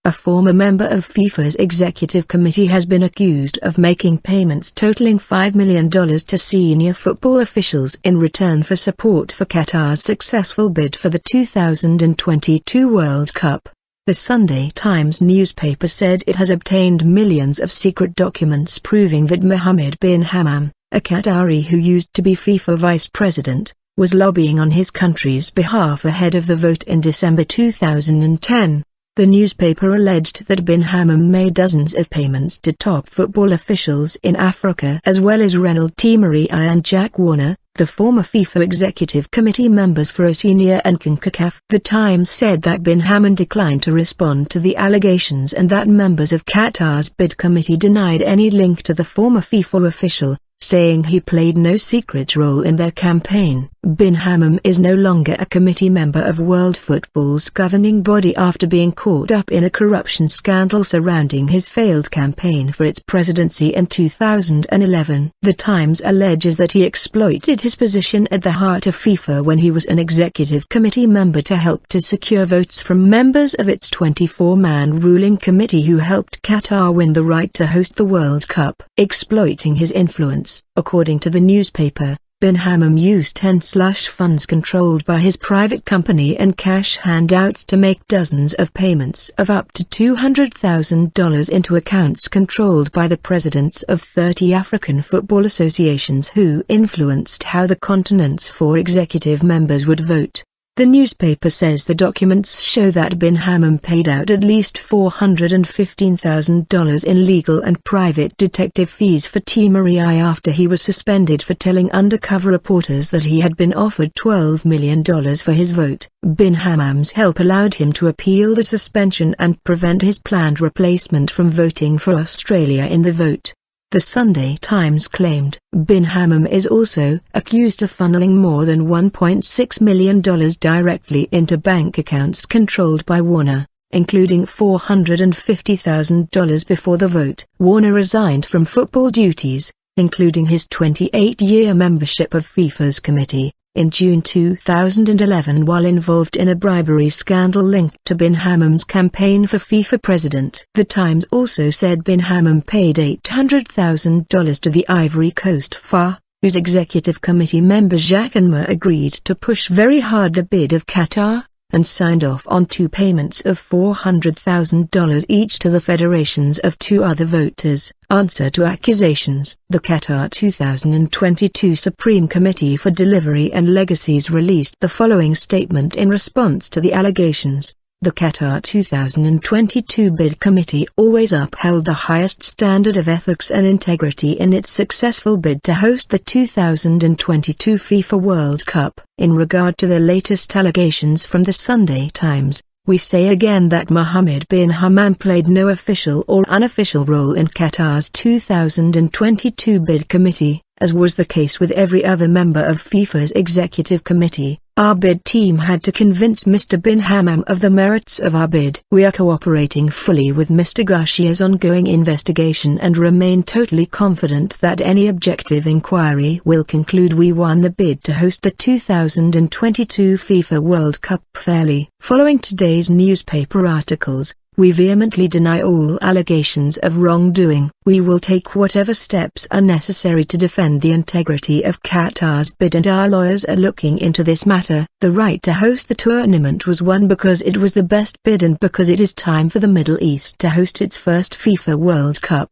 a former member of FIFA's executive committee, has been accused of making payments totaling $5 million to senior football officials in return for support for Qatar's successful bid for the 2022 World Cup. The Sunday Times newspaper said it has obtained millions of secret documents proving that Mohammed bin Hammam, a Qatari who used to be FIFA vice president, was lobbying on his country's behalf ahead of the vote in December 2010. The newspaper alleged that bin Hammam made dozens of payments to top football officials in Africa as well as Renald Temerii and Jack Warner, the former FIFA Executive Committee members for Oceania and CONCACAF. The Times said that bin Hammam declined to respond to the allegations and that members of Qatar's bid committee denied any link to the former FIFA official, saying he played no secret role in their campaign. Bin Hammam is no longer a committee member of World Football's governing body after being caught up in a corruption scandal surrounding his failed campaign for its presidency in 2011. The Times alleges that he exploited his position at the heart of FIFA when he was an executive committee member to help to secure votes from members of its 24-man ruling committee who helped Qatar win the right to host the World Cup. Exploiting his influence, according to the newspaper, bin Hammam used funds controlled by his private company and cash handouts to make dozens of payments of up to $200,000 into accounts controlled by the presidents of 30 African football associations who influenced how the continent's 4 executive members would vote. The newspaper says the documents show that bin Hammam paid out at least $415,000 in legal and private detective fees for Temerii after he was suspended for telling undercover reporters that he had been offered $12 million for his vote. Bin Hammam's help allowed him to appeal the suspension and prevent his planned replacement from voting for Australia in the vote. The Sunday Times claimed bin Hammam is also accused of funneling more than $1.6 million directly into bank accounts controlled by Warner, including $450,000 before the vote. Warner resigned from football duties, including his 28-year membership of FIFA's committee, in June 2011 while involved in a bribery scandal linked to bin Hammam's campaign for FIFA president. The Times also said bin Hammam paid $800,000 to the Ivory Coast FA, whose executive committee member Jacques Anma agreed to push very hard the bid of Qatar, and signed off on 2 payments of $400,000 each to the federations of 2 other voters. Answer to accusations. The Qatar 2022 Supreme Committee for Delivery and Legacies released the following statement in response to the allegations. The Qatar 2022 Bid Committee always upheld the highest standard of ethics and integrity in its successful bid to host the 2022 FIFA World Cup. In regard to the latest allegations from the Sunday Times, we say again that Mohammed bin Hammam played no official or unofficial role in Qatar's 2022 Bid Committee, as was the case with every other member of FIFA's executive committee. Our bid team had to convince Mr. bin Hammam of the merits of our bid. We are cooperating fully with Mr. Garcia's ongoing investigation and remain totally confident that any objective inquiry will conclude we won the bid to host the 2022 FIFA World Cup fairly. Following today's newspaper articles, we vehemently deny all allegations of wrongdoing. We will take whatever steps are necessary to defend the integrity of Qatar's bid, and our lawyers are looking into this matter. The right to host the tournament was won because it was the best bid and because it is time for the Middle East to host its first FIFA World Cup.